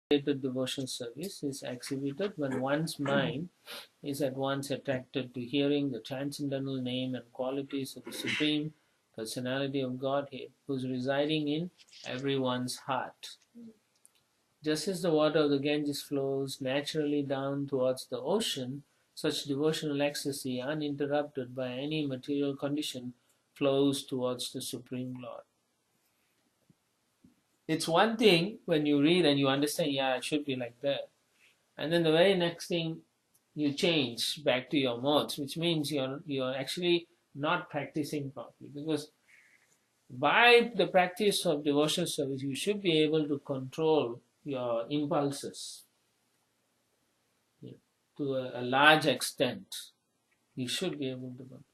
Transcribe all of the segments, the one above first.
devotional service is exhibited when one's mind is at once attracted to hearing the transcendental name and qualities of the Supreme Personality of Godhead, who is residing in everyone's heart. Just as the water of the Ganges flows naturally down towards the ocean, such devotional ecstasy, uninterrupted by any material condition, flows towards the Supreme Lord. It's one thing when you read and you understand, yeah, it should be like that. And then the very next thing, you change back to your modes, which means you're actually not practicing properly. Because by the practice of devotional service, you should be able to control your impulses to a large extent. You should be able to control.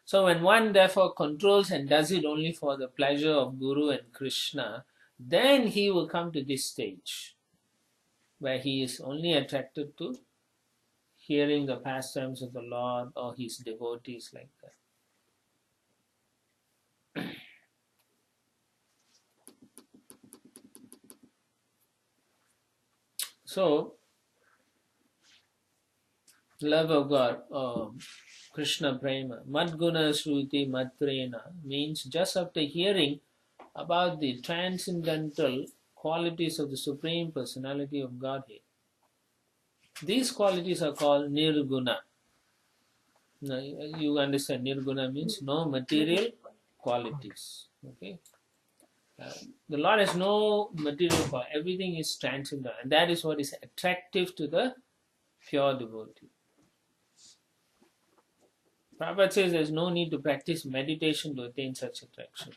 So when one therefore controls and does it only for the pleasure of Guru and Krishna, then he will come to this stage where he is only attracted to hearing the pastimes of the Lord or his devotees like that. So, love of God, Krishna Prema, Madguna Shruti Matrena means just after hearing about the transcendental qualities of the Supreme Personality of Godhead. These qualities are called Nirguna. Now, you understand, Nirguna means no material qualities. Okay, the Lord has no material quality. Everything is transcendental, and that is what is attractive to the pure devotee. Prabhupada says there is no need to practice meditation to attain such attraction.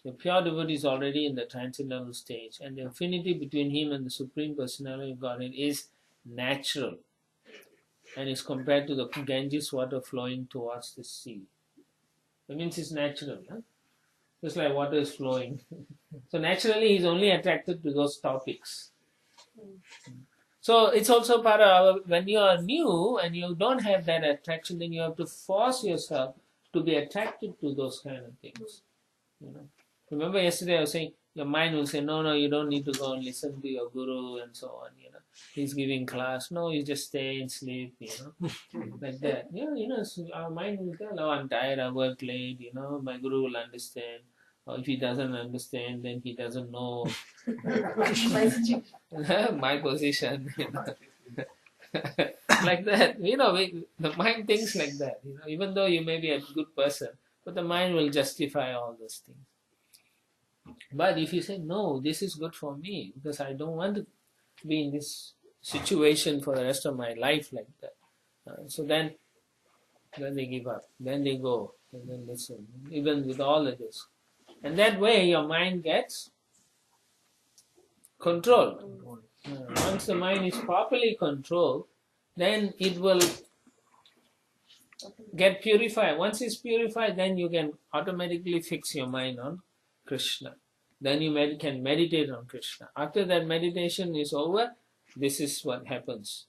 The pure devotee is already in the transcendental stage, and the affinity between him and the Supreme Personality of Godhead is natural and is compared to the Ganges water flowing towards the sea. That means it's natural, huh? Just like water is flowing. So naturally he's only attracted to those topics. So it's also part of when you are new and you don't have that attraction, then you have to force yourself to be attracted to those kind of things. You know. Remember yesterday I was saying your mind will say, no, you don't need to go and listen to your guru and so on. You know, he's giving class. No, you just stay and sleep. You know, like that. Yeah, you know, so our mind will tell, oh, I'm tired. I worked late. You know, my guru will understand. Or if he doesn't understand, then he doesn't know my position. You know. Like that. You know, the mind thinks like that. You know, even though you may be a good person, but the mind will justify all those things. But if you say, no, this is good for me, because I don't want to be in this situation for the rest of my life like that. So then they give up. Then they go and then listen, even with all of this. And that way your mind gets controlled. Once the mind is properly controlled, then it will get purified. Once it's purified, then you can automatically fix your mind on Krishna. Then you can meditate on Krishna. After that meditation is over, this is what happens.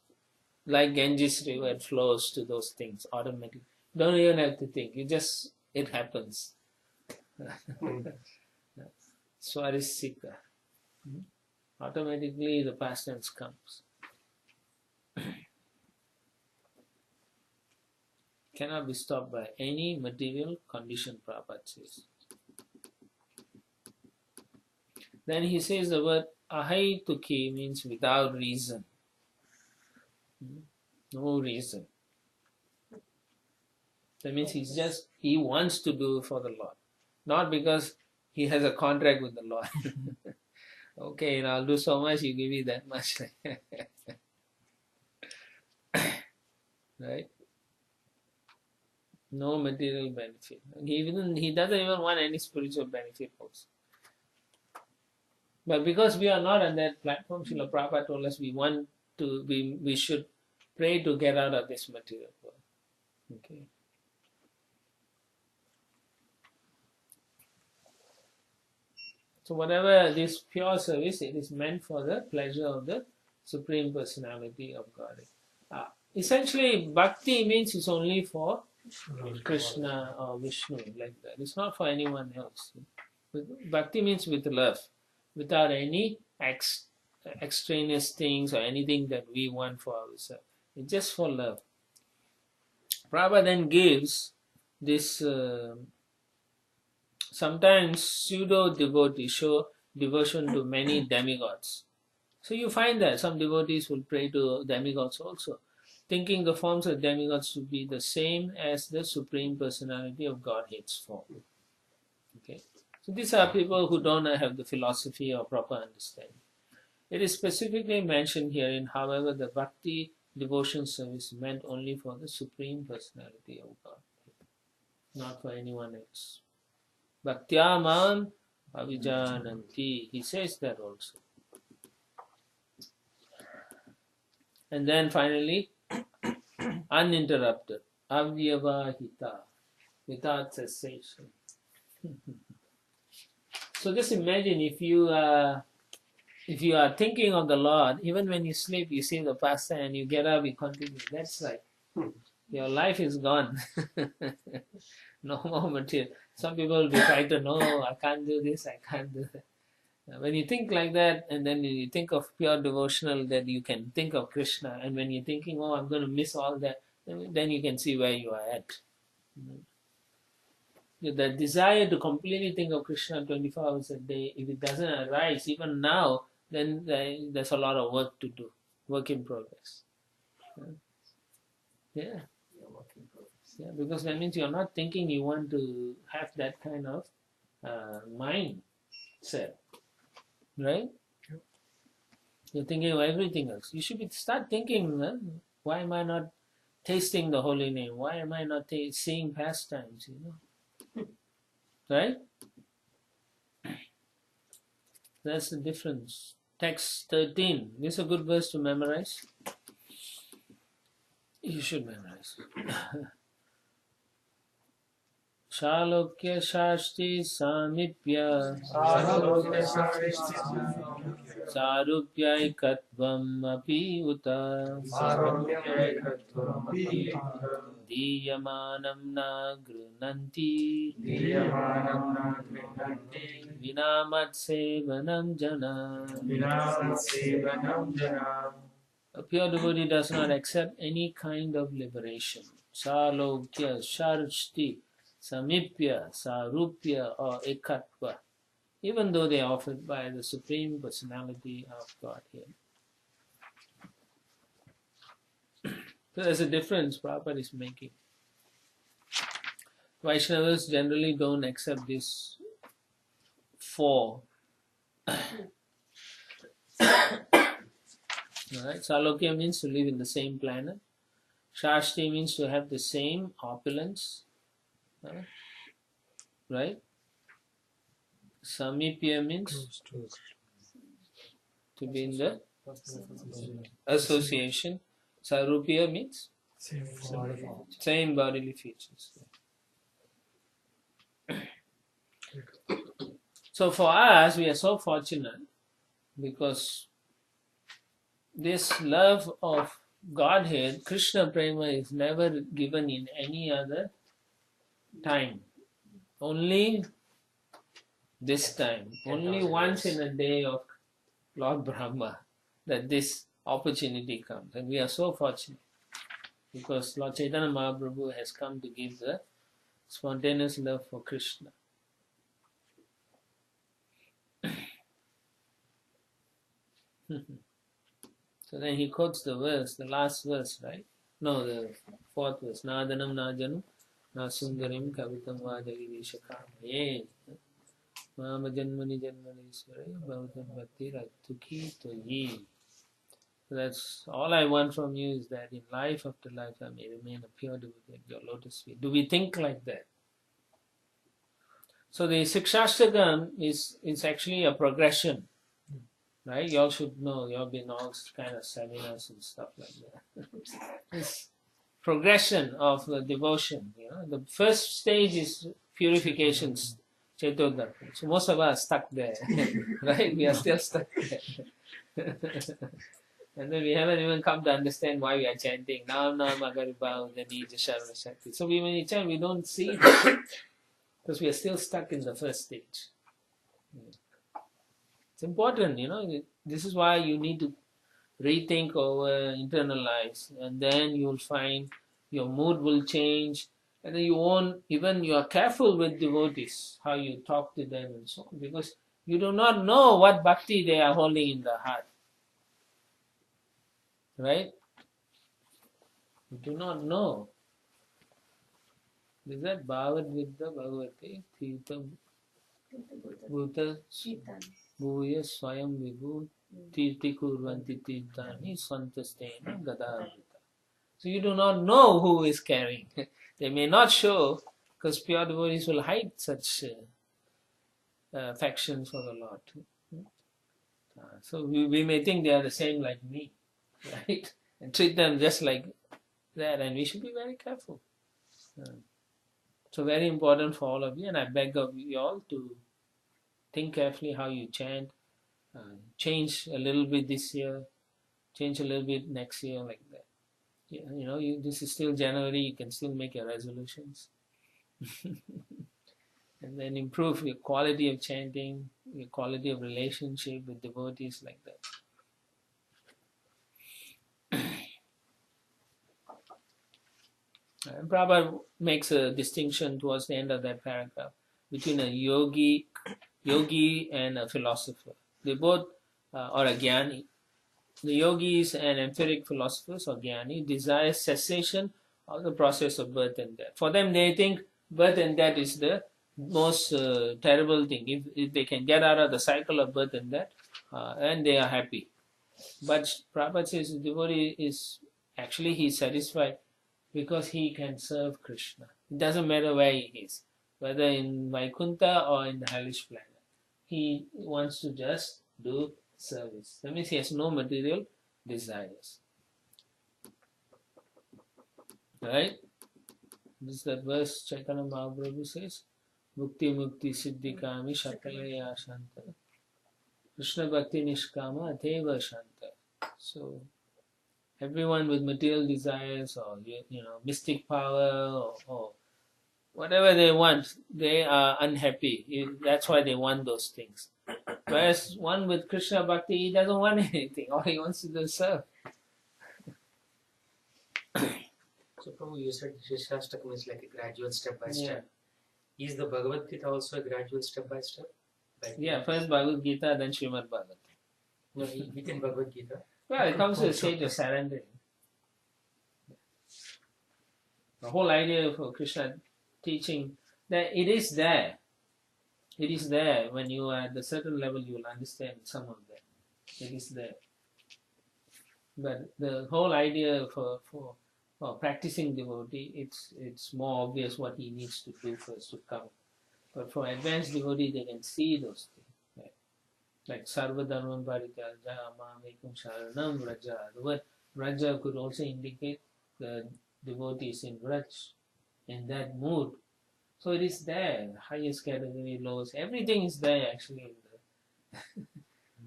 Like Ganges river, it flows to those things automatically. Don't even have to think. It happens. Swarisika. Automatically the pastimes comes. Cannot be stopped by any material condition, Prabhupada says. Then he says the word ahaituki means without reason. No reason. That means he wants to do for the Lord. Not because he has a contract with the Lord. Okay, I'll do so much, you give me that much. Right? No material benefit. He doesn't even want any spiritual benefit also. But because we are not on that platform, Srila Prabhupada told us we should pray to get out of this material world. Okay. So whatever this pure service, it is meant for the pleasure of the Supreme Personality of Godhead. Essentially, bhakti means it's only for Krishna or Vishnu, like that. It's not for anyone else. Bhakti means with love, without any extraneous things or anything that we want for ourselves. It's just for love. Prabhupada then gives this sometimes pseudo devotees show devotion to many demigods. So you find that some devotees will pray to demigods also, thinking the forms of demigods to be the same as the Supreme Personality of Godhead's form. Okay, so these are people who don't have the philosophy or proper understanding. It is specifically mentioned herein, however, the bhakti devotion service meant only for the Supreme Personality of God, not for anyone else. Bhaktyaman avijananti, he says that also. And then finally, uninterrupted, avyavahita, without cessation. So just imagine if you are thinking of the Lord, even when you sleep, you see the pastime and you get up, you continue. That's like your life is gone. No more material. Some people will be frightened, no, I can't do this, I can't do that. When you think like that, and then you think of pure devotional, that you can think of Krishna, and when you're thinking, oh, I'm going to miss all that, then you can see where you are at. The desire to completely think of Krishna 24 hours a day, if it doesn't arise, even now, then there's a lot of work to do, work in progress. Yeah. Yeah, because that means you're not thinking you want to have that kind of mindset, right? You're thinking of everything else. You should start thinking, why am I not tasting the holy name? Why am I not seeing pastimes, Right? That's the difference. Text 13. This is a good verse to memorize. You should memorize. Shalokya Shashti Samipya Sarupya Katvam Api Uta Diyamanam Na Grunanti Vinamat Sevanam Jana. A pure devotee does not accept any kind of liberation. Salokya, Sharshti, Samipya, Sarupya, or Ekatva, even though they are offered by the Supreme Personality of Godhead. So there's a difference Prabhupada is making. Vaishnavas generally don't accept this four. Right? Salokya means to live in the same planet. Shashti means to have the same opulence. Right? Samipya means to be in the association. Sarupya means same bodily features. So for us, we are so fortunate because this love of Godhead, Krishna Prema, is never given in any other time. Only this time. Only once in a day of Lord Brahma that this opportunity comes. And we are so fortunate because Lord Chaitanya Mahaprabhu has come to give the spontaneous love for Krishna. So then he quotes the verse, the last verse, right? No, the fourth verse. Nadanam najanam nasundarim kavitam vajagirishakam. Mama janmani janmani iswarai bhavatam bhakti rattuki toyi. That's all I want from you, is that in life after life I may remain a pure devotee at your lotus feet. Do we think like that? So the Sikshastakam is actually a progression. Right? You all should know, you all been all kind of seminars and stuff like that. It's progression of the devotion. The first stage is purifications, Chetodharma. So most of us are stuck there, right? We are still stuck there. And then we haven't even come to understand why we are chanting Nam Nam Agaribhav Nija Sharva Shakti. So when we chant, we don't see that because we are still stuck in the first stage. It's important, this is why you need to rethink over, internalize, and then you'll find your mood will change, and then you won't, even you are careful with devotees, how you talk to them and so on, because you do not know what bhakti they are holding in the heart, right? You do not know. Is that Bhavad Vidya Bhagavati Tirtha Bhuta Bhuya Swayam Vibhu Tirti Kurvanti Tirthani Swantastena Gadavita. So you do not know who is carrying. They may not show, because pure devotees will hide such affections for the Lord. So we may think they are the same like me, right? And treat them just like that, and we should be very careful. So very important for all of you, and I beg of you all to think carefully how you chant, change a little bit this year, change a little bit next year, like that. Yeah, this is still January, you can still make your resolutions. And then improve your quality of chanting, your quality of relationship with devotees, like that. And Prabhupada makes a distinction towards the end of that paragraph between a yogi and a philosopher. They both are a jnani. The yogis and empiric philosophers or jnani desire cessation of the process of birth and death. For them, they think birth and death is the most terrible thing. If they can get out of the cycle of birth and death, and they are happy. But Prabhupada says the devotee is actually he's satisfied because he can serve Krishna. It doesn't matter where he is, whether in Vaikuntha or in the hellish planet. He wants to just do service. That means he has no material desires. Right? This is that verse Chaitanya Mahaprabhu says, Mukti Mukti Siddhi Kami Shakalaya Shanta Krishna Bhakti Nishkama Ateva Shanta. So everyone with material desires or mystic power or whatever they want, they are unhappy. That's why they want those things. Whereas one with Krishna Bhakti, he doesn't want anything. All he wants to do is serve. So Prabhu, you said Shashtakam is like a gradual step by step. Is the Bhagavad Gita also a gradual step by step? Like first Bhagavad Gita, then Srimad Bhagavatam. No, within Bhagavad Gita. Well, it comes to a stage of surrendering. The whole idea of Krishna teaching that it is there. It is there. When you are at a certain level, you will understand some of that. It is there. But the whole idea for practicing devotee, it's more obvious what he needs to do first to come. But for advanced devotee, they can see those things. Right? Like Sarva Dharman Parityajya Mamekam Sharanam Vraja. The word Vraja could also indicate the devotees in Vraj, in that mood. So it is there, highest category, lowest, everything is there actually.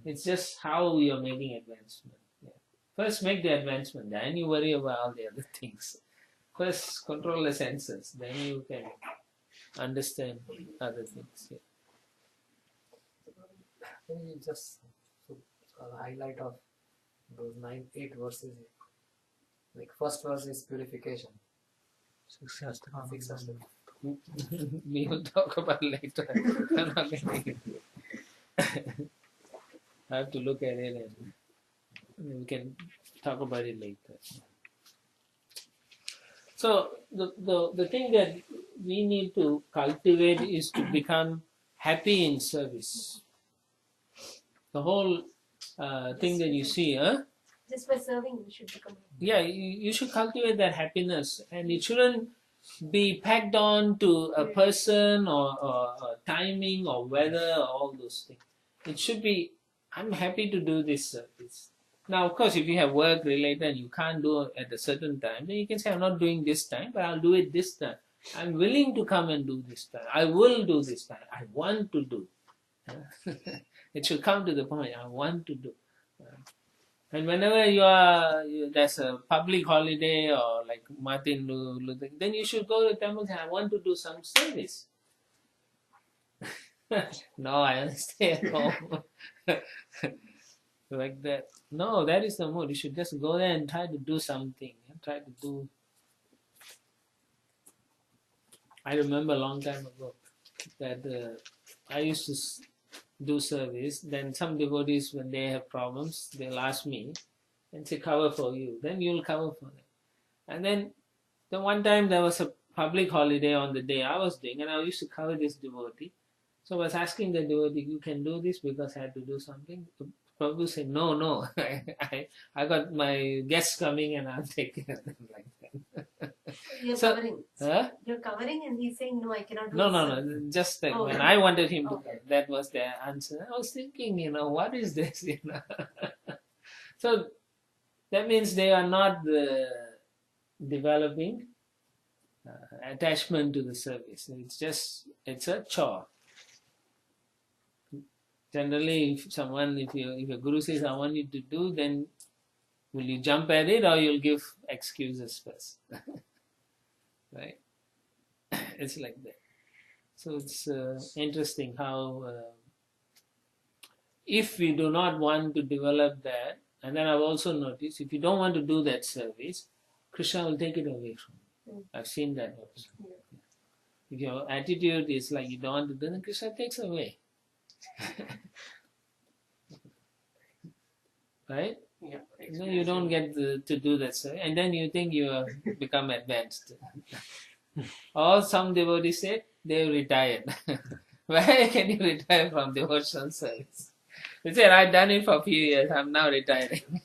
It's just how we are making advancement. Yeah. First make the advancement, then you worry about all the other things. First control the senses, then you can understand other things. Yeah. Can you just highlight of those 8 verses? Like first verse is purification. 6 We will talk about later. I have to look at it and we can talk about it later. So the thing that we need to cultivate is to become happy in service. The whole thing that you see, just by serving, you should become happy. Yeah, you should cultivate that happiness, and it shouldn't be packed on to a person or timing or weather or all those things. It should be, I'm happy to do this service. Now, of course, if you have work related and you can't do it at a certain time, then you can say, I'm not doing this time, but I'll do it this time. I'm willing to come and do this time. I will do this time. I want to do. It should come to the point, I want to do. And whenever there's a public holiday or like Martin Luther, then you should go to the temple and say, I want to do some service. No, I want to stay at home. Like that. No, that is the mood. You should just go there and try to do something. Try to do. I remember a long time ago that I used to do service. Then some devotees, when they have problems, they'll ask me and say, cover for you. Then you'll cover for them. And then the one time there was a public holiday on the day I was doing, and I used to cover this devotee. So I was asking the devotee, you can do this because I had to do something. Prabhu said, no, I got my guests coming and I'll take care of them like that. You're So, covering. huh? You're covering and he's saying, no, I cannot do No, this. just that Oh, when okay. I wanted him to Okay. come, that was the answer. I was thinking, what is this, So that means they are not developing attachment to the service. It's a chore. Generally, if your guru says, I want you to do, then will you jump at it or you'll give excuses first? Right? It's like that. So it's interesting how if we do not want to develop that, and then I've also noticed, if you don't want to do that service, Krishna will take it away from you. I've seen that also. If your attitude is like you don't want to do, then Krishna takes away. Right? Yeah. No, you don't get to do that, sir. And then you think you have become advanced. Or some devotees say they retired. Why can you retire from devotional service? They said, I've done it for a few years, I'm now retiring.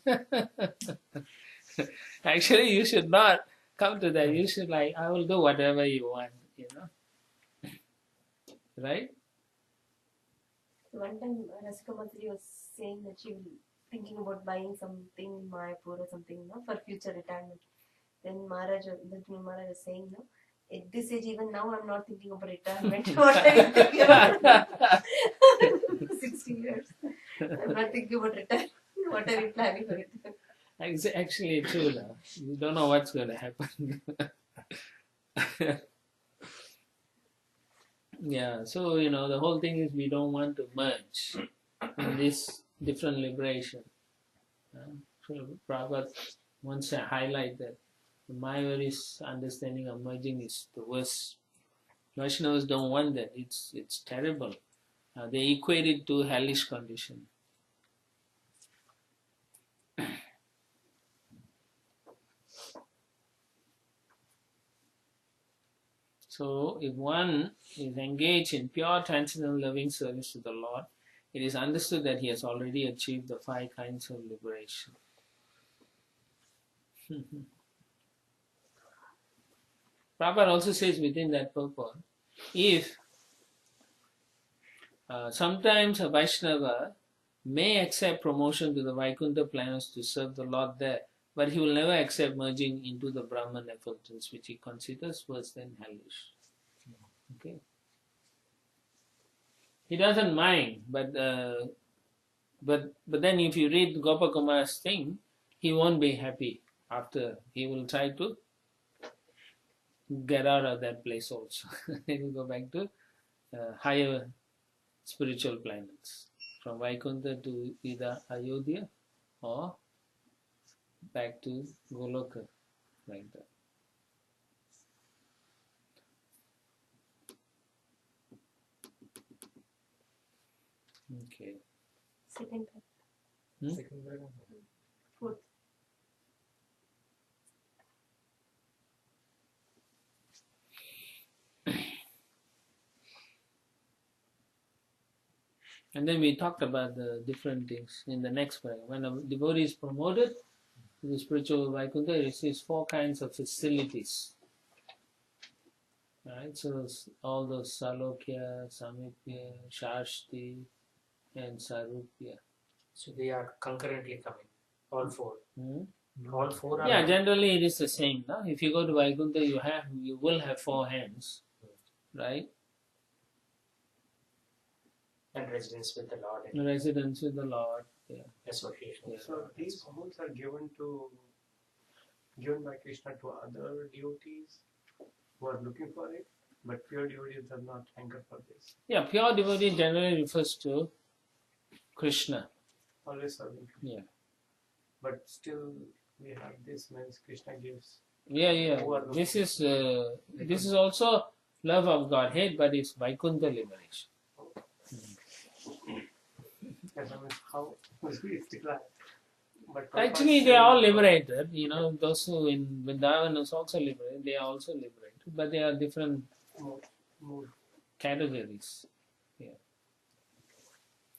Actually, you should not come to that. You should I will do whatever you want, Right? One time, Rasika Matri was saying that she was thinking about buying something in Mayapur or something, for future retirement. Then Maharaj was saying, at this age, even now, I'm not thinking about retirement. What are you thinking about? 60 years. I'm not thinking about retirement. What are you planning for retirement? It's actually true now. You don't know what's going to happen. Yeah, so the whole thing is we don't want to merge in this different liberation. So Prabhupada wants to highlight that the Mayavadi's understanding of merging is the worst. Vaishnavas don't want that. It's terrible. They equate it to hellish condition. So if one is engaged in pure transcendental loving service to the Lord, it is understood that he has already achieved the 5 kinds of liberation. Prabhupada also says within that purport, if sometimes a Vaishnava may accept promotion to the Vaikuntha planets to serve the Lord there, but he will never accept merging into the Brahman effulgence, which he considers worse than hellish. Okay. He doesn't mind, but then if you read Gopakumar's thing, he won't be happy after. He will try to get out of that place also. He will go back to higher spiritual planets, from Vaikuntha to either Ayodhya or back to Goloka, like that. Okay. Second time. Second paragraph. Fourth. And then we talked about the different things in the next paragraph. When a devotee is promoted to the spiritual Vaikuntha, he receives 4 kinds of facilities. Right? So all those Salokya, Samipya, Shashti, and Sarupya. So they are concurrently coming, all 4. All 4 are. Yeah, generally it is the same. No? If you go to Vaikuntha, you will have 4 hands, right? And residence with the Lord. Residence with the Lord. Yeah. Association. Yeah. So these both are given by Krishna to other devotees who are looking for it, but pure devotees does not hanker for this. Yeah, pure devotee generally refers to Krishna. Always serving. Yeah. But still, we have this means Krishna gives. Yeah. This is also love of Godhead, but it's Vaikuntha liberation. Yes, I mean, how we still are. But Actually, they are all liberated. You know, those who in Vrindavan is also liberated. They are also liberated, but they are different More. categories. Yeah.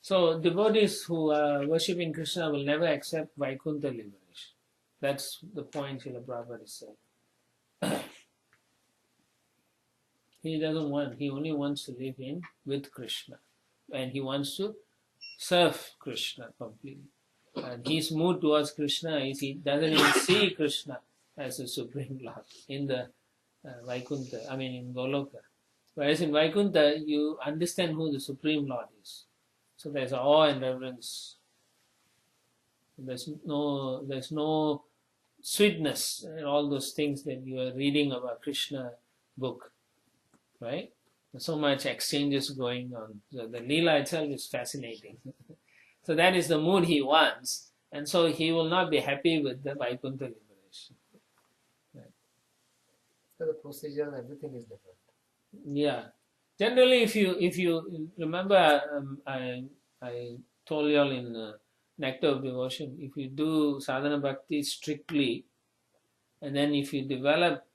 So devotees who are worshipping Krishna will never accept Vaikuntha liberation. That's the point Srila Prabhupada is saying. He doesn't want. He only wants to live in with Krishna, and he wants to serve Krishna completely. And his mood towards Krishna is he doesn't even see Krishna as a supreme Lord in the Vaikuntha. I mean in Goloka. Whereas in Vaikuntha, you understand who the supreme Lord is. So there's awe and reverence. There's no sweetness and all those things that you are reading about Krishna book, right? There's so much exchanges going on. So the Leela itself is fascinating. So that is the mood he wants, and so he will not be happy with the Vaikuntha liberation. Right. So the procedure, everything is different. Yeah. Generally, if you remember, I told you all in Nectar of Devotion, if you do sadhana bhakti strictly, and then if you develop,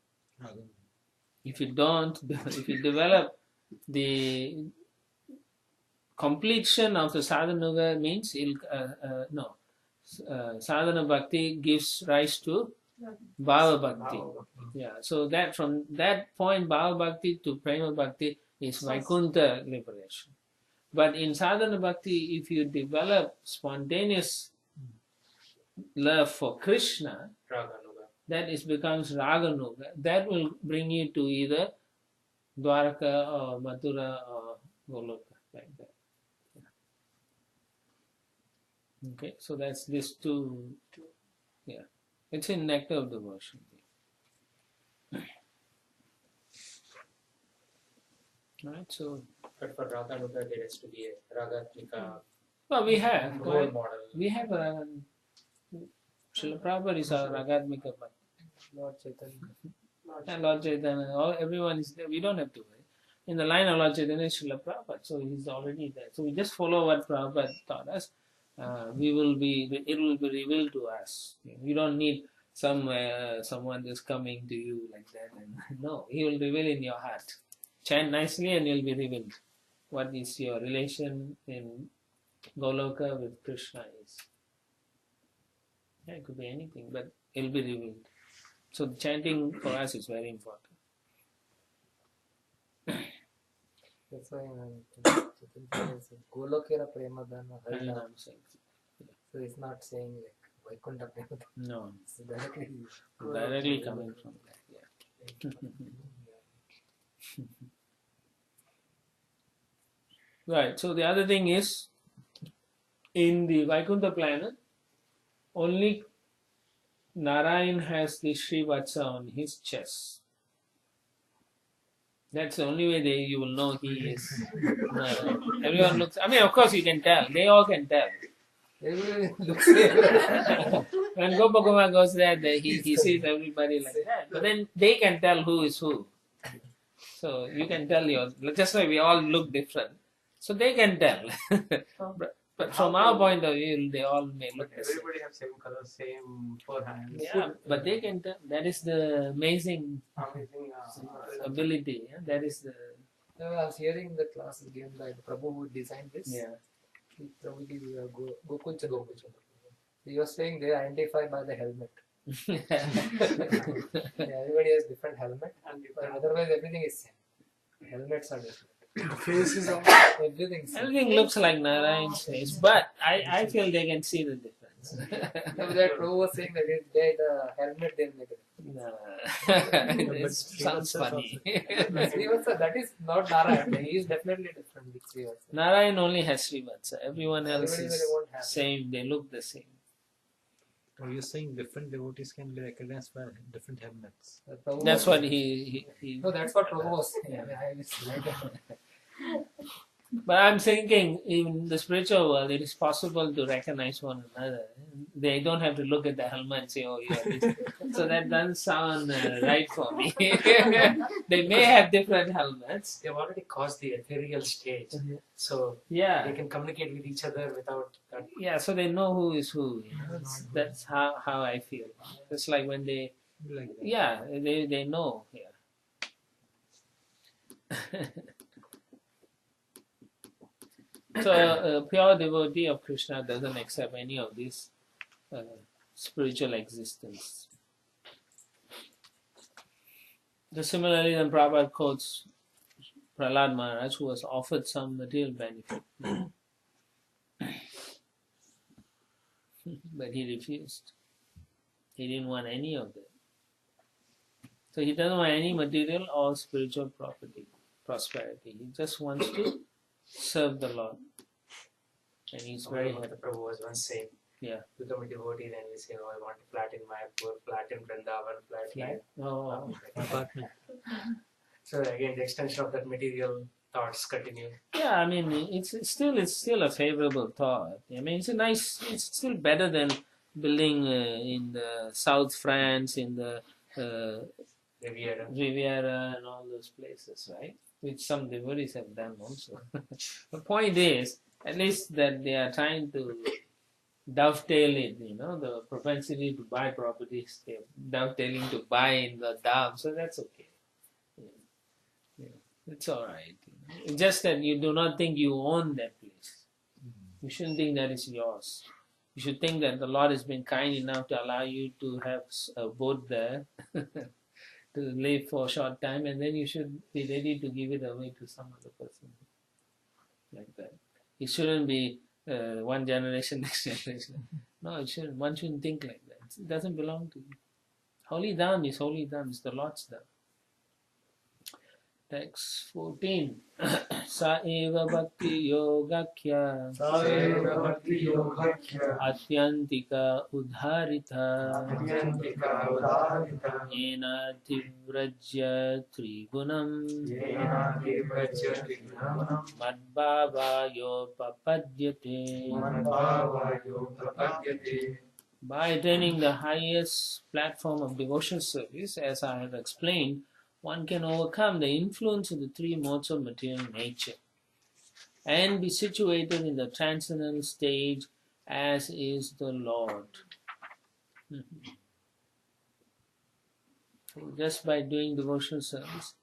if you develop the completion of the sadhana means sadhana bhakti gives rise to bhava bhakti. Yeah, so that from that point bhava bhakti to prema bhakti is Vaikuntha liberation. But in sadhana bhakti, if you develop spontaneous love for Krishna, that becomes raganuga. That will bring you to either Dwaraka or Mathura or Goloka, like that. Okay, so that's this two. Yeah, it's in Nectar of Devotion. Right, so. But for Radha Nuga, there has to be a Ragatmika Well, we have. role model. We have a. Srila Prabhupada is our Ragatmika, but Lord Chaitanya. and Lord Chaitanya, everyone is there. We don't have to worry. In the line of Lord Chaitanya is Srila Prabhupada, so he's already there. So we just follow what Prabhupada taught us. It will be revealed to us. You don't need someone just coming to you like that. And no, he will reveal in your heart. Chant nicely and you'll be revealed. What is your relation in Goloka with Krishna is. Yeah, it could be anything, but it'll be revealed. So the chanting for us is very important. That's why Chaitanya says Golokera Premadana Harinam. So it's not saying like Vaikuntha Premadana. No. It's Directly coming from that, yeah. Right, so the other thing is, in the Vaikuntha planet, only Narayan has the Srivatsa on his chest. That's the only way you will know he is Narayan. Everyone looks, I mean, of course you can tell, they all can tell. Everyone looks like When Gopakuma goes there, he sees everybody like that. But then they can tell who is who. So you can tell just like we all look different. So they can tell. But from our point of view, they all may look the same. Everybody have same color, same four hands. Yeah, but they can tell. That is the amazing ability. Yeah? That is the. I was hearing the class given by the Prabhu who designed this. Yeah. Gokulcha. He was saying they identify by the helmet. Everybody has different helmet, but otherwise everything is same. Helmets are different. The faces are Everything looks like Narayan's face, but I feel they can see the difference. So that Prabhu was saying that the helmet they'll make it. No. It sounds funny. Srivatsa, that is not Narayan. He is definitely different with Srivatsa. Narayan only has Srivatsa. Everyone else Everybody is won't have same. They look the same. Or you're saying different devotees can be recognized by different helmets. That's what he No, that's what Prabhu was saying. I mean, But I'm thinking in the spiritual world, it is possible to recognize one another. They don't have to look at the helmet and say, "Oh, you are this." So that doesn't sound right for me. They may have different helmets. They've already caused the ethereal stage, so Yeah, they can communicate with each other without that. yeah. So they know who is who. That's how I feel. It's like when they, Like that. yeah, they know. Yeah. So a pure devotee of Krishna doesn't accept any of this spiritual existence. So similarly, then Prabhupada quotes Prahlad Maharaj, who was offered some material benefit, but he refused. He didn't want any of that. So he doesn't want any material or spiritual prosperity. He just wants to serve the Lord. And he's very What the Prabhu was once saying. Yeah. Become a devotee, then we say, "Oh, I want a flat in Mayapur, flat in Vrindavan, flat here." Oh, Apartment. So again, the extension of that material thoughts continue. yeah. I mean, it's still a favorable thought. I mean, it's still better than building in the South France, in the Riviera and all those places, right? Which some devotees have done also. The point is, at least that they are trying to dovetail it, the propensity to buy properties, they're dovetailing to buy in the Dham, so that's okay. Yeah. It's all right. It's just that you do not think you own that place. You shouldn't think that is yours. You should think that the Lord has been kind enough to allow you to have a boat there to live for a short time, and then you should be ready to give it away to some other person. Like that. It shouldn't be one generation, next generation. No, it shouldn't. One shouldn't think like that. It doesn't belong to you. Holy Dham is Holy Dham. It's the Lord's Dham. Text 14. Sa eva bhakti yogakya atyantika udharita yena tivrajya trigunam madbhavayo papadyate. By attaining the highest platform of devotional service, as I have explained, one can overcome the influence of the three modes of material nature and be situated in the transcendental stage as is the Lord. Just by doing devotional service,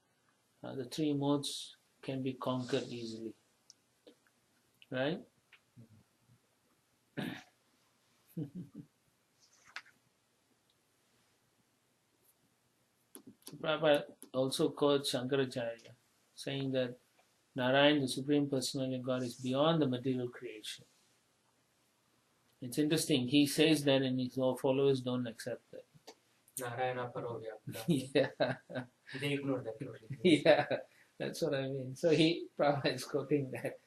the three modes can be conquered easily. Right? Prabhupada also quotes Shankaracharya, saying that Narayan, the Supreme Personality of God, is beyond the material creation. It's interesting. He says that, and his followers don't accept that. Narayana Parovya. Yeah. They ignore that totally. Yeah, that's what I mean. So Prabhupada is quoting that,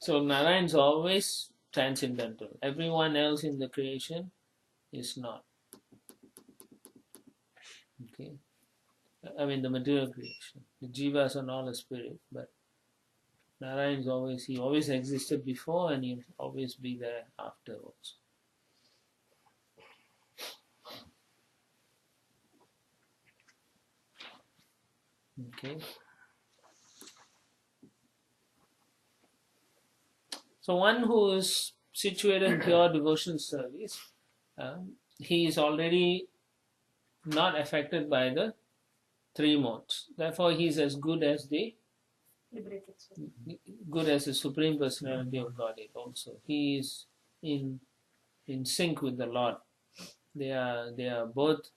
So Narayan is always transcendental. Everyone else in the creation is not. Okay. I mean the material creation. The jivas and all a spirit, but Narayan is he always existed before and he'll always be there afterwards. Okay. So one who is situated in pure devotional service, he is already not affected by the three modes. Therefore, he is as good as the Supreme Personality of Godhead. Also, he is in sync with the Lord. They are both.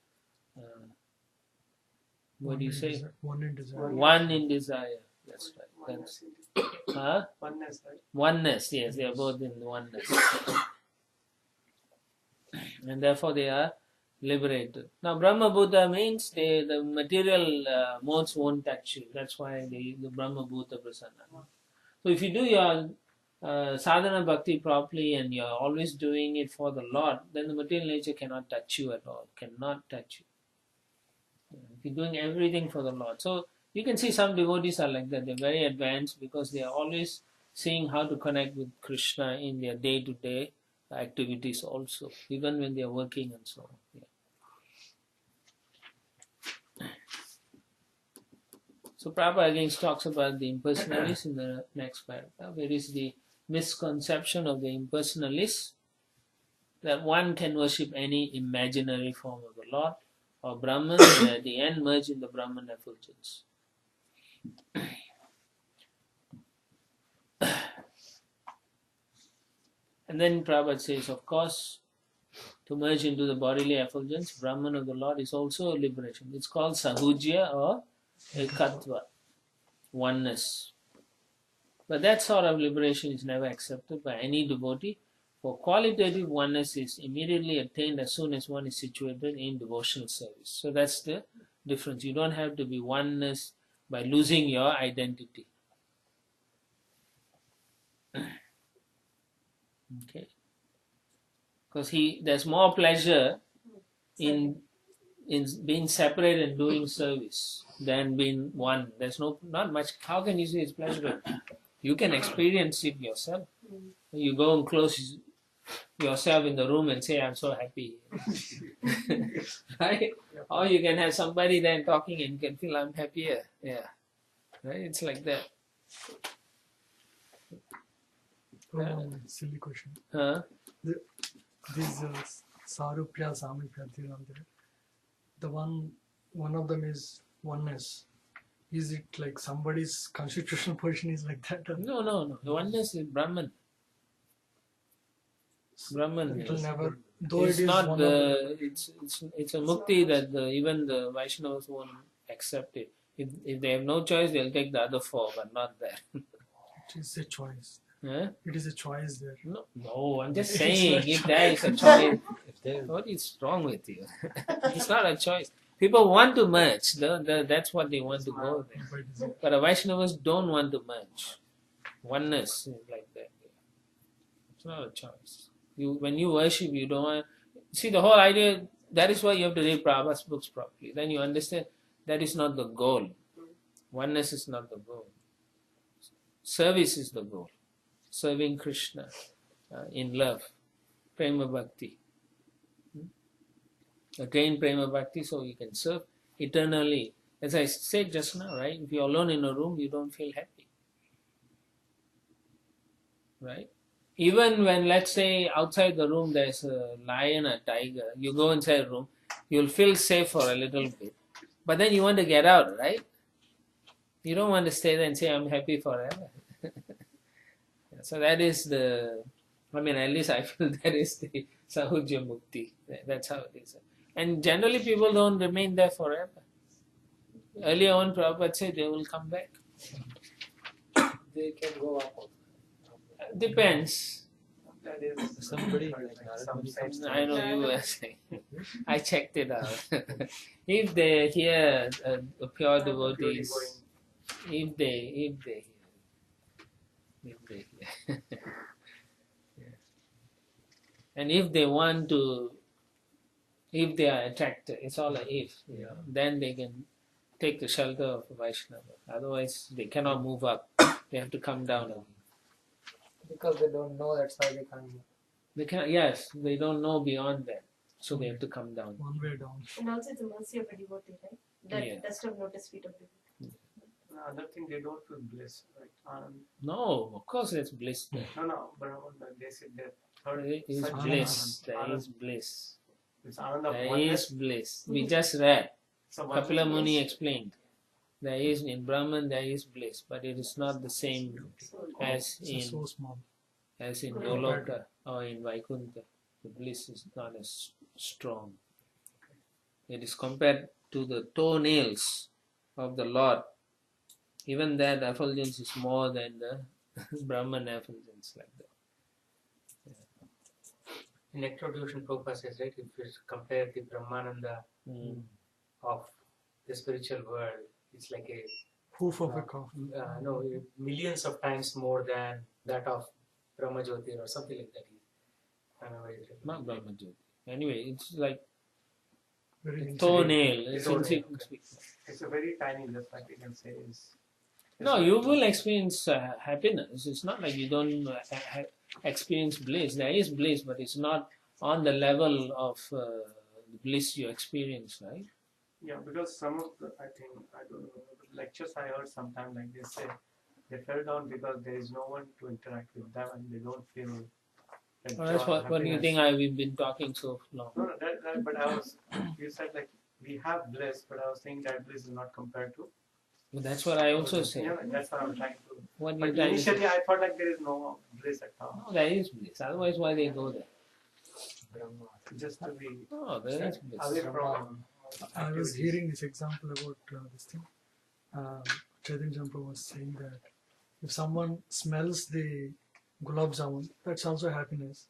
What do you say? One in desire. One in desire. That's right. Oneness, right? Oneness. Yes, they are both in oneness, and therefore they are liberated. Now, Brahma Bhuta means the material modes won't touch you. That's why the Brahma Bhuta Prasanna. So, if you do your sadhana bhakti properly and you're always doing it for the Lord, then the material nature cannot touch you at all. Cannot touch you. You're doing everything for the Lord. So you can see some devotees are like that. They're very advanced because they are always seeing how to connect with Krishna in their day-to-day activities also, even when they are working and so on. Yeah. So Prabhupada again talks about the impersonalists in the next paragraph. Where is the misconception of the impersonalists that one can worship any imaginary form of the Lord or Brahman and at the end merge in the Brahman effulgence. And then Prabhupada says, of course, to merge into the bodily effulgence, Brahman of the Lord is also a liberation. It's called Sahujya or Ekatva, oneness. But that sort of liberation is never accepted by any devotee, for qualitative oneness is immediately attained as soon as one is situated in devotional service. So that's the difference. You don't have to be oneness by losing your identity. Okay. Because there's more pleasure in being separate and doing service than being one. There's not much. How can you say it's pleasurable? You can experience it yourself. You go and close yourself in the room and say, I'm so happy. Right? Or you can have somebody there talking and you can feel I'm happier. Yeah. Right? It's like that. Silly question. Huh? These Sarupya, Samipya, the one of them is oneness. Is it like somebody's constitutional position is like that? No. The oneness is Brahman. Brahman. It will never. Though It's it is not one the. It's a mukti that even the Vaishnavas won't accept it. If they have no choice, they'll take the other four, but not that. It is a choice. Huh? It is a choice there. No, I'm just saying, if there is a choice, what is wrong with you? It's not a choice. People want to merge. That's what they want to go there. But the Vaishnavas don't want to merge. Oneness is like that. It's not a choice. When you worship, you don't want. See, the whole idea, that is why you have to read Prabhupada's books properly. Then you understand that is not the goal. Oneness is not the goal. Service is the goal. Serving Krishna in love. Prema Bhakti. Attain Prema Bhakti so you can serve eternally. As I said just now, right? If you're alone in a room, you don't feel happy. Right? Even when, let's say, outside the room there's a lion or tiger, you go inside the room, you'll feel safe for a little bit. But then you want to get out, right? You don't want to stay there and say, I'm happy forever. So that is at least I feel that is the Sahujya Mukti. That's how it is. And generally people don't remain there forever. Earlier on, Prabhupada said they will come back. They can go up. Depends. That is Somebody some sites. I know you were saying. I checked it out. If they hear a pure devotees, if they hear. Yeah. And if they want to, if they are attracted, it's all a if, then they can take the shelter of Vaishnava. Otherwise, they cannot move up. They have to come down. Because they don't know, that's why they can't move. They can, yes, they don't know beyond that, so they have to come down. One way down. And also it's a mercy of a devotee, right? That Yeah. dust of lotus feet of devotee. Another thing, they don't feel bliss, right? No, of course there's bliss there. No, but they said that third There is such bliss. There Anand. is bliss. It's Ananda There oneness. is bliss. We just read. So what Kapila is Muni bliss? explained. There is in Brahman there is bliss, but it is not the same as It's so in small. Goloka or in Vaikuntha. The bliss is not as strong. It is compared to the toenails of the Lord. Even that effulgence is more than the Brahman effulgence, like that. In Nectar-Devotion, Prabhupada says, right, if you compare the Brahmananda of the spiritual world, it's like a Hoof of a cow. millions of times more than that of Brahmajyoti or something like that. I don't know what it is. Not Brahmajyoti. Anyway, it's like very insignificant. Toenail is Toenail, insignificant. It's a very tiny, just like we can say is. No, you will experience happiness. It's not like you don't experience bliss. There is bliss, but it's not on the level of the bliss you experience, right? Yeah, because some of the, I don't know, the lectures I heard sometime like they say they fell down because there is no one to interact with them and they don't feel like Well, that's joy, what do you think we've been talking so long? No, but you said like we have bliss, but I was saying that bliss is not compared to. But that's what I also say. Yeah, that's what I'm trying to. What But you trying to say? initially I thought like there is no bliss at all. No, there is bliss. Otherwise, why they go there? Brahma. Just to be Oh, there is bliss. away from. I was hearing this example about this thing. Chaitanya Prabhu was saying that if someone smells the gulab jamun, that's also happiness.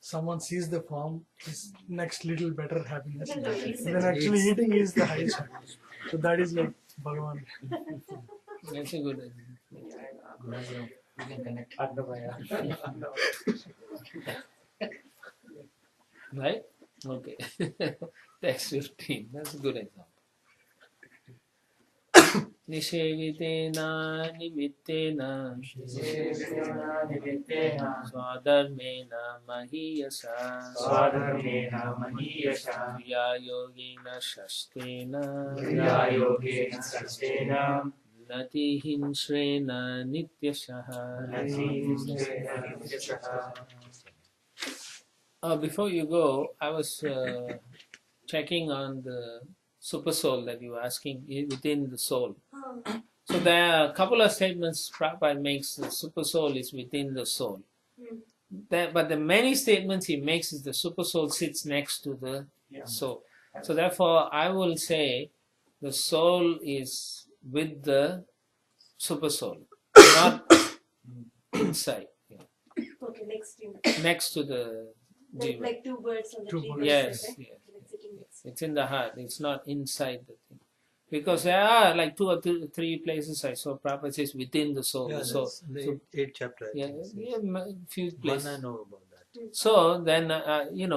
Someone sees the form, is next little better happiness. Then actually eating is the highest happiness. So that is like Bhagavan. That's a good idea. You can connect. Right? Okay. Text 15. That's a good example. Nishevitena nimittena swadharmena mahiyasa kriya yogena shastena nati hinsrena nityashaha. Before you go, I was checking on the super soul that you were asking within the soul. So there are a couple of statements Prabhupada makes. The super soul is within the soul. But the many statements he makes is the super soul sits next to the soul. So therefore, I will say the soul is with the super soul, not inside. Okay, Next to the jiva. like two birds on the Two tree. birds. Yes, right? yes. It's sitting next. It's in the heart. It's not inside the thing. Because there are like 2 or 3 places I saw Prabhupada says within the soul. Yeah, So, that's the eighth chapter. I think it says. few One places. I know about that. So then,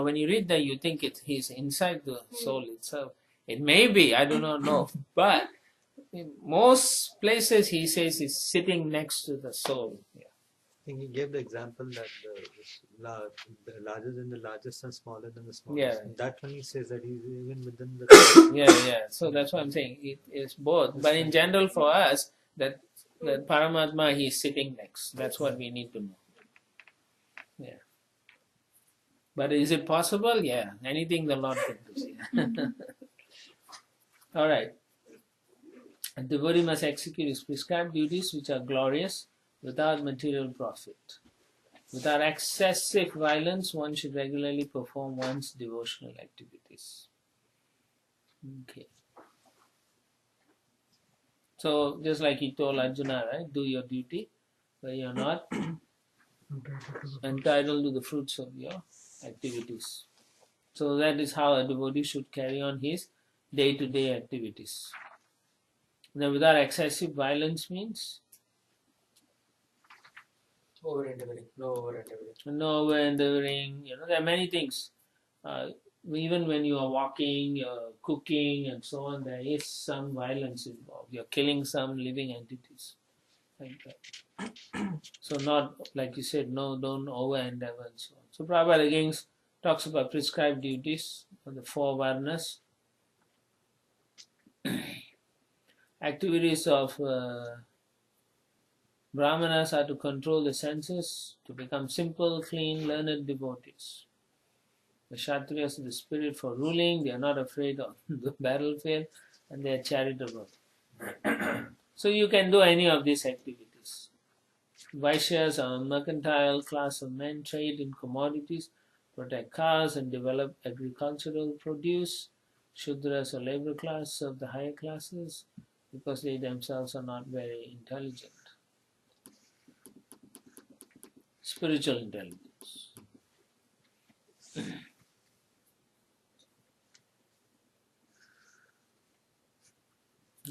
when you read that, you think he's inside the soul itself. It may be, I do not know. But in most places he says he's sitting next to the soul. Yeah. I think he gave the example that the larger than the largest and smaller than the smallest. Yeah. That one he says that he's even within the. Yeah. So that's what I'm saying. It is both. But in general, for us, that Paramatma, he's sitting next. That's what we need to know. Yeah. But is it possible? Yeah. Anything the Lord can do. All right. A devotee must execute his prescribed duties, which are glorious, without material profit. Without excessive violence, one should regularly perform one's devotional activities. Okay. So, just like he told Arjuna, right? Do your duty, but you're not entitled to the fruits of your activities. So that is how a devotee should carry on his day-to-day activities. Now, without excessive violence means Over-endeavoring. No over-endeavoring. no over-endeavoring. There are many things. Even when you are walking, you're cooking, and so on, there is some violence involved. You're killing some living entities, like that. So not, like you said, no, don't over-endeavor and so on. So Prabhupada again talks about prescribed duties, the 4 varnas. Activities of Brahmanas are to control the senses, to become simple, clean, learned devotees. The Kshatriyas are the spirit for ruling, they are not afraid of the battlefield, and they are charitable. So you can do any of these activities. Vaishyas are a mercantile class of men, trade in commodities, protect cars and develop agricultural produce. Shudras are labor class, serve the higher classes, because they themselves are not very intelligent. Spiritual intelligence.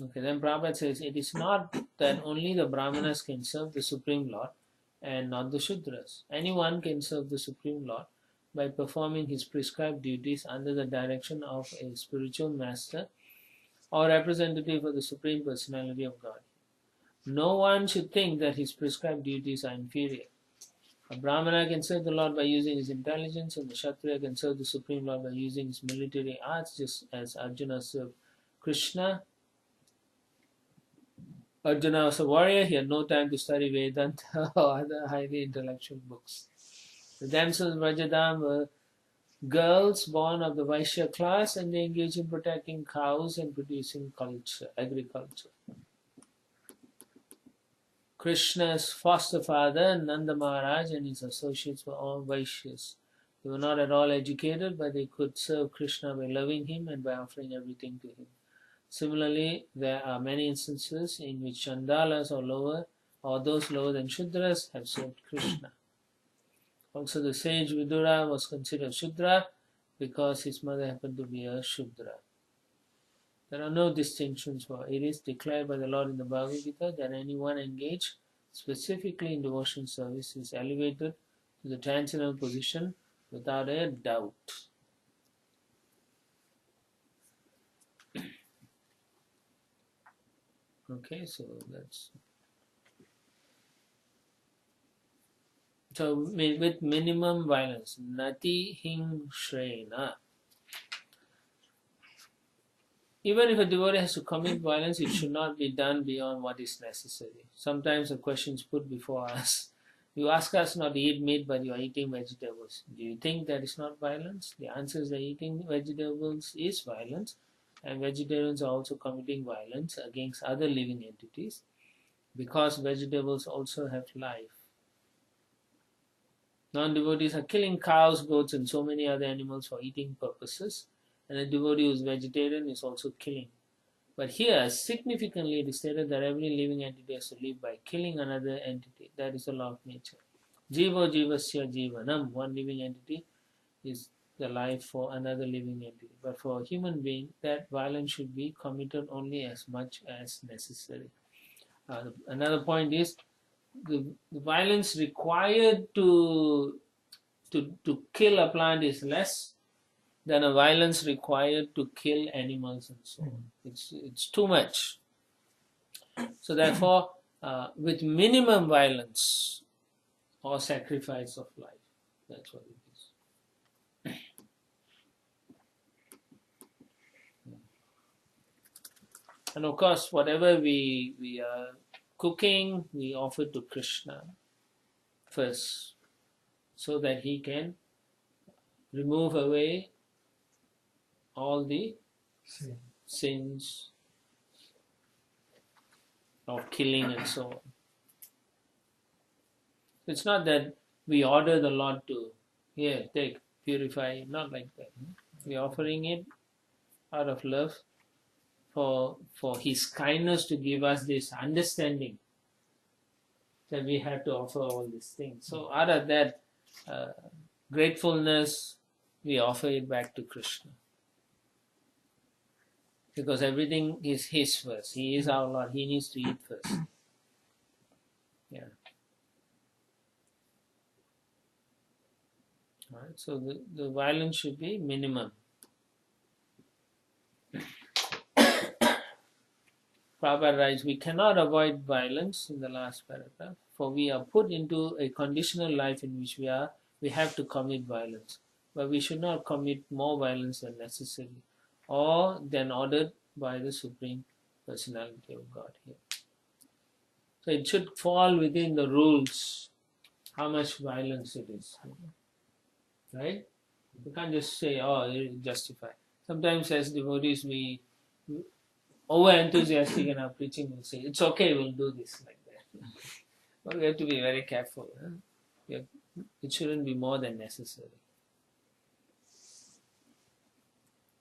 Okay, then Prabhupada says, it is not that only the Brahmanas can serve the Supreme Lord and not the Shudras. Anyone can serve the Supreme Lord, by performing his prescribed duties under the direction of a spiritual master or representative of the Supreme Personality of God. No one should think that his prescribed duties are inferior. A Brahmana can serve the Lord by using his intelligence, and the Kshatriya can serve the Supreme Lord by using his military arts, just as Arjuna served Krishna. Arjuna was a warrior, he had no time to study Vedanta or other highly intellectual books. The damsels of Rajadam were girls born of the Vaishya class, and they engaged in protecting cows and producing agriculture. Krishna's foster father, Nanda Maharaj, and his associates were all Vaishyas. They were not at all educated, but they could serve Krishna by loving him and by offering everything to him. Similarly, there are many instances in which Chandalas or those lower than Shudras have served Krishna. Also, the sage Vidura was considered Shudra because his mother happened to be a Shudra. There are no distinctions, for it is declared by the Lord in the Bhagavad Gita that anyone engaged specifically in devotion service is elevated to the transcendental position without a doubt. Okay, so that's... So with minimum violence, nati hing shrena. Even if a devotee has to commit violence, it should not be done beyond what is necessary. Sometimes a question is put before us. You ask us not to eat meat, but you are eating vegetables. Do you think that is not violence? The answer is that eating vegetables is violence, and vegetarians are also committing violence against other living entities because vegetables also have life. Non-devotees are killing cows, goats, and so many other animals for eating purposes, and a devotee who is vegetarian is also killing. But here, significantly, it is stated that every living entity has to live by killing another entity. That is the law of nature. Jivo jivasya jivanam. One living entity is the life for another living entity. But for a human being, that violence should be committed only as much as necessary. Another point is the violence required to kill a plant is less than a violence required to kill animals and so on. It's too much. So therefore, with minimum violence or sacrifice of life, that's what it is. And of course, whatever we are cooking, we offer to Krishna first, so that he can remove away all the sins of killing and so on. It's not that we order the Lord to, here, take, purify, not like that. We're offering it out of love for his kindness to give us this understanding that we have to offer all these things. So out of that gratefulness, we offer it back to Krishna. Because everything is his first. He is our Lord. He needs to eat first. Yeah. Right. So the violence should be minimum. Prabhupada writes, we cannot avoid violence in the last paragraph, for we are put into a conditional life in which we have to commit violence. But we should not commit more violence than necessary or than ordered by the Supreme Personality of God here. So it should fall within the rules how much violence it is. Right? You can't just say, oh, you justify. Sometimes as devotees we over enthusiastic in our preaching will say, it's okay, we'll do this like that. But we have to be very careful. It shouldn't be more than necessary.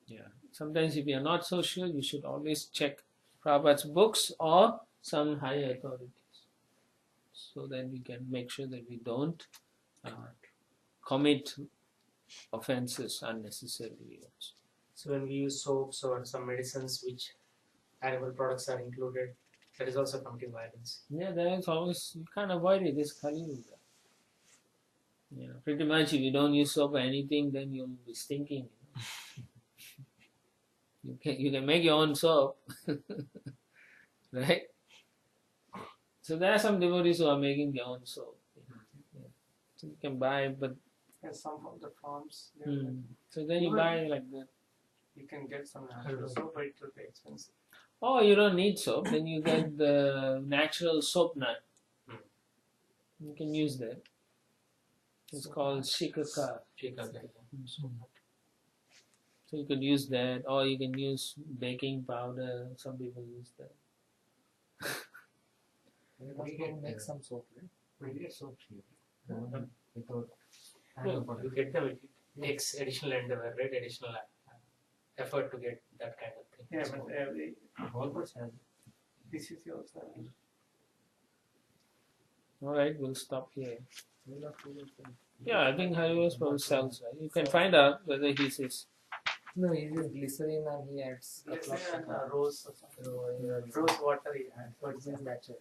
Yeah. Sometimes if you are not so sure, you should always check Prabhupada's books or some higher authorities, so that we can make sure that we don't commit offenses unnecessarily. So when we use soaps or some medicines which animal products are included, that is also committing violence. Yeah, there is always, you can't avoid it, this Kali Yuga. Yeah, pretty much. If you don't use soap or anything, then you'll be stinking. You can make your own soap, right? So there are some devotees who are making their own soap. Yeah. So you can buy, but And some of the farms, they're like, so then you Even- buy like that. you can get some natural soap, but it will be expensive. Oh, you don't need soap. Then you get the natural soap nut. You can use that. It's called shikaka. So you could use that, or you can use baking powder. Some people use that. We can make some soap, right? We get soap here. Without No, you get them. It takes additional endeavor, right? Additional effort to get that kind of thing. Yeah, So, but every almost has this is yours. All right, we'll stop here. Yeah, I think Hariva's Prabhu sells, right? You can find out whether he says. No, he uses glycerin and he adds Let's couple say of rose or something. so, Rose water he adds. but it is natural.